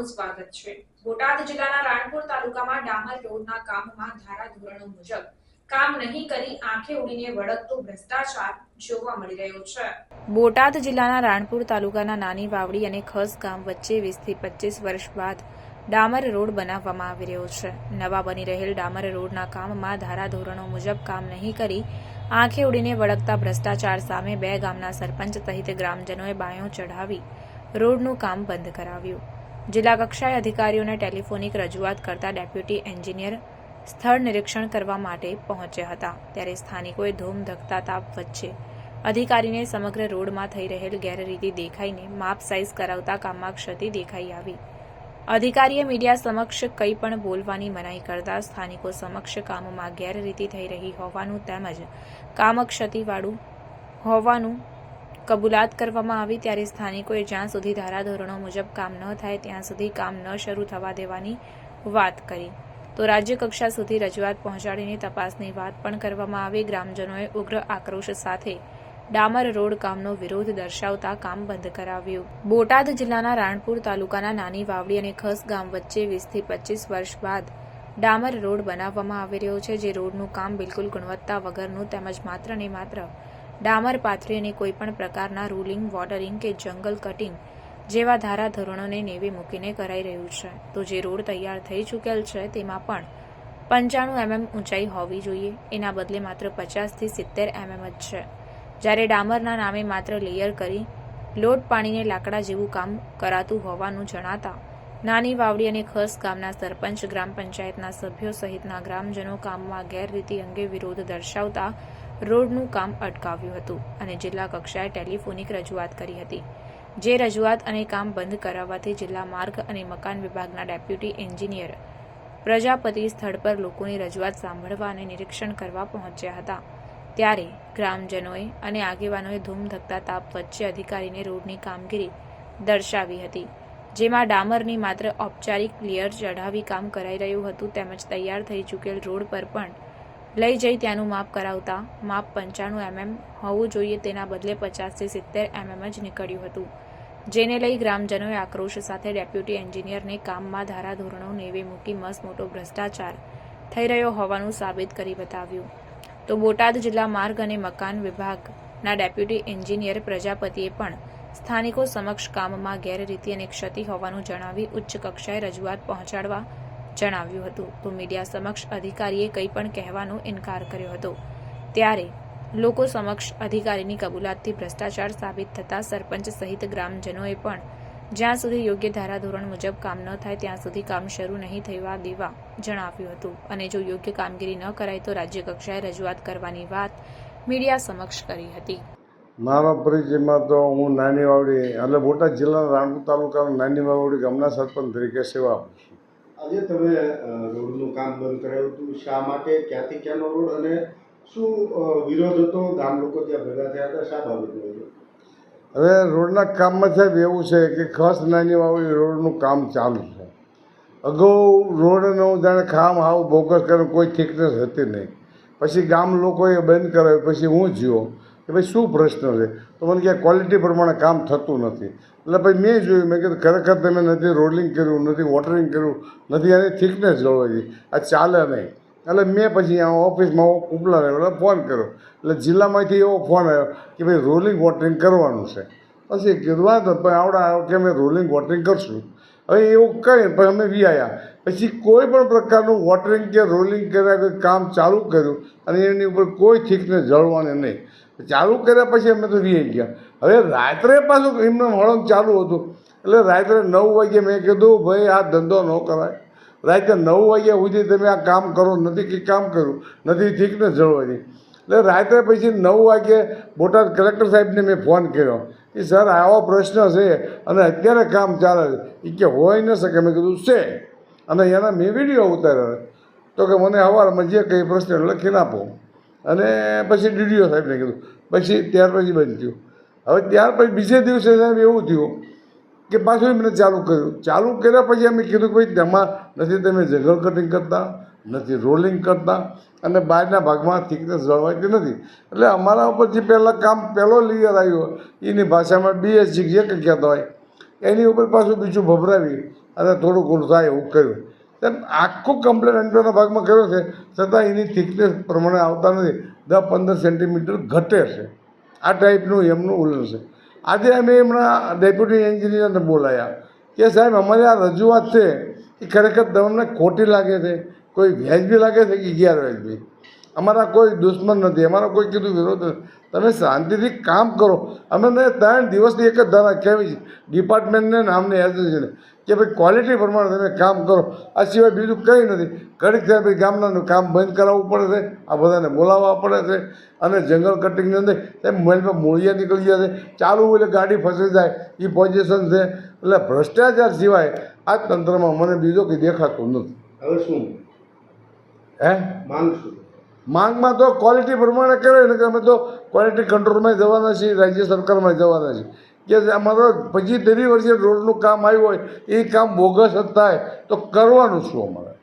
આપનું સ્વાગત છે। બોટાદ જિલ્લાના રાણપુર તાલુકામાં ડામર રોડના કામમાં ધારાધોરણો મુજબ કામ નહીં કરી આંખે ઉડીને વળગતો ભ્રષ્ટાચાર જોવા મળી રહ્યો છે। બોટાદ જિલ્લાના રાણપુર તાલુકાના નાની વાવડી અને ખસ ગામ વચ્ચે 20 થી 25 વર્ષ બાદ ડામર રોડ બનાવવામાં આવી રહ્યો છે। નવા બની રહેલ ડામર રોડના કામમાં ધારાધોરણો મુજબ કામ નહીં કરી આંખે ઉડીને વળગતા ભ્રષ્ટાચાર સામે બે ગામના સરપંચ સહિત ગ્રામજનોએ બાયો ચઢાવી રોડનું કામ બંધ કરાવ્યું। જિલ્લા કક્ષાએ અધિકારીઓને ટેલિફોનિક રજૂઆત કરતા ડેપ્યુટી એન્જિનિયર સ્થળ નિરીક્ષણ કરવા માટે પહોંચ્યા હતા, ત્યારે સ્થાનિકોએ ધૂમધકતા તાપ વચ્ચે અધિકારીને સમગ્ર રોડમાં થઈ રહેલ ગેરરીતિ દેખાઈને માપ સાઇઝ કરાવતા કામમાં ક્ષતિ દેખાઈ આવી। અધિકારીએ મીડિયા સમક્ષ કંઈ પણ બોલવાની મનાઈ કરતા સ્થાનિકો સમક્ષ કામમાં ગેરરીતિ થઈ રહી હોવાનું તેમજ કામ ક્ષતિવાળું હોવાનું કબૂલાત કરવામાં આવી, ત્યારે સ્થાનિકોએ જ્યાં સુધી ધારાધોરણો મુજબ કામ ન થાય ત્યાં સુધી કામ ન શરૂ થવા દેવાની વાત કરી, તો રાજ્ય કક્ષા સુધી રજૂઆત પહોંચાડીને તપાસની વાત પણ કરવામાં આવી। ગ્રામજનોએ ઉગ્ર આક્રોશ સાથે ડામર રોડ કામનો વિરોધ દર્શાવતા કામ બંધ કરાવ્યું। બોટાદ જિલ્લાના રાણપુર તાલુકાના નાની વાવડી અને ખસ ગામ વચ્ચે 20 થી 25 વર્ષ બાદ ડામર રોડ બનાવવામાં આવી રહ્યો છે, જે રોડનું કામ બિલકુલ ગુણવત્તા વગરનું તેમજ માત્ર ને માત્ર ડામર પાથરી અને કોઈપણ પ્રકારના રૂલિંગ, વોટરિંગ કે જંગલ કટિંગ જેવા ધારાધોરણોને નેવે મૂકીને કરાઈ રહ્યું છે। તો જે રોડ તૈયાર થઈ ચૂકેલ છે તેમાં પણ 95 mm ઊંચાઈ હોવી જોઈએ, એના બદલે માત્ર 50 થી 70 mm જ છે, જ્યારે ડામરના નામે માત્ર લેયર કરી લોટ પાણીને લાકડા જેવું કામ કરાતું હોવાનું જણાતા નાની વાવડી અને ખસ ગામના સરપંચ, ગ્રામ પંચાયતના સભ્યો સહિતના ગ્રામજનો કામમાં ગેરરીતિ અંગે વિરોધ દર્શાવતા રોડનું કામ અટકાવ્યું હતું અને જિલ્લા કક્ષાએ ટેલિફોનિક રજૂઆત કરી હતી, જે રજૂઆત અને કામ બંધ કરાવવાથી જિલ્લા માર્ગ અને મકાન વિભાગના ડેપ્યુટી એન્જિનિયર પ્રજાપતિ સ્થળ પર લોકોની રજૂઆત સાંભળવા અને નિરીક્ષણ કરવા પહોંચ્યા હતા, ત્યારે ગ્રામજનોએ અને આગેવાનોએ ધૂમધકતા તાપ વચ્ચે અધિકારીને રોડની કામગીરી દર્શાવી હતી, જેમાં ડામરની માત્ર ઔપચારિક લેયર ચઢાવી કામ કરાઈ રહ્યું હતું, તેમજ તૈયાર થઈ ચૂકેલ રોડ પર પણ લઈ જઈ ત્યાંનું માપ કરાવતા માપ 95 mm હોવું જોઈએ, તેના બદલે 50 થી 70 mm જ નીકળ્યું હતું, જેને લઈ ગ્રામજનોએ આક્રોશ સાથે ડેપ્યુટી એન્જિનિયરને કામમાં ધારાધોરણો નેવે મૂકી મસમોટો ભ્રષ્ટાચાર થઈ રહ્યો હોવાનું સાબિત કરી બતાવ્યું। તો બોટાદ જિલ્લા માર્ગ અને મકાન વિભાગના ડેપ્યુટી એન્જિનિયર પ્રજાપતિએ પણ સ્થાનિકો સમક્ષ કામમાં ગેરરીતિ અને ક્ષતિ હોવાનું જણાવી ઉચ્ચ કક્ષાએ રજૂઆત પહોંચાડવા જણાવ્યું હતું, તો મીડિયા સમક્ષ અધિકારીએ કંઈ પણ કહેવાનો ઇનકાર કર્યો હતો, ત્યારે લોકો સમક્ષ અધિકારીની કબૂલાતથી ભ્રષ્ટાચાર સાબિત થતા સરપંચ સહિત ગ્રામજનોએ પણ જ્યાં સુધી યોગ્ય ધારાધોરણ મુજબ કામ ન થાય ત્યાં સુધી કામ શરૂ નહીં થવા દેવા જણાવ્યું હતું, અને જો યોગ્ય કામગીરી ન કરાય તો રાજ્ય કક્ષાએ રજૂઆત કરવાની વાત મીડિયા સમક્ષ કરી હતી। મારા પરિચયમાં તો હું નાની વાવડી એટલે બોટાદ જિલ્લાના રાણપુર તાલુકાના નાની વાવડી ગામના સરપંચ તરીકે સેવા આપું છું। આજે તમે રોડનું કામ બંધ કરાવ્યું હતું, શા માટે, ક્યાંથી ક્યાંનો રોડ અને શું વિરોધ હતો? ગામ લોકો ત્યાં ભેગા થયા હતા, શા બાબતનો હતો? હવે રોડના કામમાં સાહેબ એવું છે કે ખાસ નાની વાવડી રોડનું કામ ચાલુ છે। અગાઉ રોડનું જાણે કામ આવું બોગસ કરે કોઈ થિકનેસ હતી નહીં, પછી ગામ લોકોએ બંધ કરાવ્યું, પછી હું જ્યો કે ભાઈ શું પ્રશ્ન છે, તો મને કે ક્વોલિટી પ્રમાણે કામ થતું નથી, એટલે પછી મેં જોયું, મેં કીધું ખરેખર તમે નથી રોલિંગ કર્યું, નથી વોટરિંગ કર્યું, નથી આની થિકનેસ જોવાઈ, આ ચાલે નહીં, એટલે મેં પછી અહીંયા ઓફિસમાં ઉપલા લેવલે ફોન કર્યો, એટલે જિલ્લામાંથી એવો ફોન આવ્યો કે ભાઈ રોલિંગ વોટરિંગ કરવાનું છે, પછી કીધું વાંધો પણ આવડા કે અમે રોલિંગ વોટરિંગ કરશું। હવે એવું કંઈ પછી અમે આવ્યા, પછી કોઈ પણ પ્રકારનું વોટરિંગ કે રોલિંગ કર્યા કોઈ કામ ચાલુ કર્યું અને એની ઉપર કોઈ થિકનેસ જળવાની નહીં, ચાલુ કર્યા પછી અમે તો વી ગયા। હવે રાત્રે પાછું એમને હળંગ ચાલુ હતું, એટલે રાત્રે 9 વાગ્યે મેં કીધું ભાઈ આ ધંધો ન કરાય, રાત્રે 9 વાગ્યા સુધી તમે આ કામ કરો, નથી કે કામ કર્યું, નથી થિકનેસ જળવાની, એટલે રાત્રે પછી 9 વાગ્યે બોટાદ કલેક્ટર સાહેબને મેં ફોન કર્યો કે સર આવો પ્રશ્ન છે અને અત્યારે કામ ચાલે છે, એ કે હોય ન શકે, મેં કીધું છે, અને એના મેં વિડીયો ઉતાર્યો, તો કે મને સવારમાં જે કંઈ પ્રશ્ન લખીને આપો, અને પછી ડીડીઓ સાહેબને કીધું, પછી ત્યાર પછી બંધ થયું। હવે ત્યાર પછી બીજે દિવસે સાહેબ એવું થયું કે પાછું એમને ચાલુ કર્યું, ચાલુ કર્યા પછી અમે કીધું કે ભાઈ તેમાં નથી તમે જંગલ કટિંગ કરતા, નથી રોલિંગ કરતા અને બહારના ભાગમાં થિકનેસ જળવાતી નથી, એટલે અમારા ઉપર જે પહેલાં કામ પહેલો લેયર આવ્યો એની ભાષામાં BSG જે કંઈ કહેતા હોય એની ઉપર પાછું બીજું ભભરાવી અને થોડું ઘણું થાય એવું કર્યું. તેમ આખું કમ્પ્લેન અંદરના ભાગમાં કર્યો છે, છતાં એની થિકનેસ પ્રમાણે આવતા નથી, 10-15 સેન્ટીમીટર ઘટે છે. આ ટાઈપનું એમનું ઉલ્લંઘન છે. આજે અમે એમના ડેપ્યુટી એન્જિનિયરને બોલાયા કે સાહેબ અમારી આ રજૂઆત છે એ ખરેખર તમને ખોટી લાગે છે, કોઈ વ્યાજબી લાગે છે કે ગેરવ્યાજબી? અમારા કોઈ દુશ્મન નથી, અમારા કોઈ કીધું વિરોધ નથી, તમે શાંતિથી કામ કરો. અમે 3 દિવસની એક જ ધારા કહેવી છે ડિપાર્ટમેન્ટને ને અમને એજન્સીને કે ભાઈ ક્વોલિટી પ્રમાણે તમે કામ કરો, આ સિવાય બીજું કંઈ નથી. ઘડીક થયા ભાઈ ગામનાનું કામ બંધ કરાવવું પડે છે, આ બધાને બોલાવવા પડે છે, અને જંગલ કટિંગની અંદર એ મોબાઈલમાં મૂળિયા નીકળી ગયા છે, ચાલુ એટલે ગાડી ફસી જાય એ પોઝિશન છે. એટલે ભ્રષ્ટાચાર સિવાય આ તંત્રમાં મને બીજો કંઈ દેખાતું નથી. હવે શું હે માંગ શું? માંગમાં તો ક્વોલિટી પ્રમાણે કરે ને કે અમે તો ક્વોલિટી કંટ્રોલમાં જવાના છીએ, રાજ્ય સરકારમાં જવાના છીએ કે અમારો 25-30 વર્ષે રોડનું કામ આવ્યું હોય એ કામ બોગસ જ થાય તો કરવાનું શું અમારે?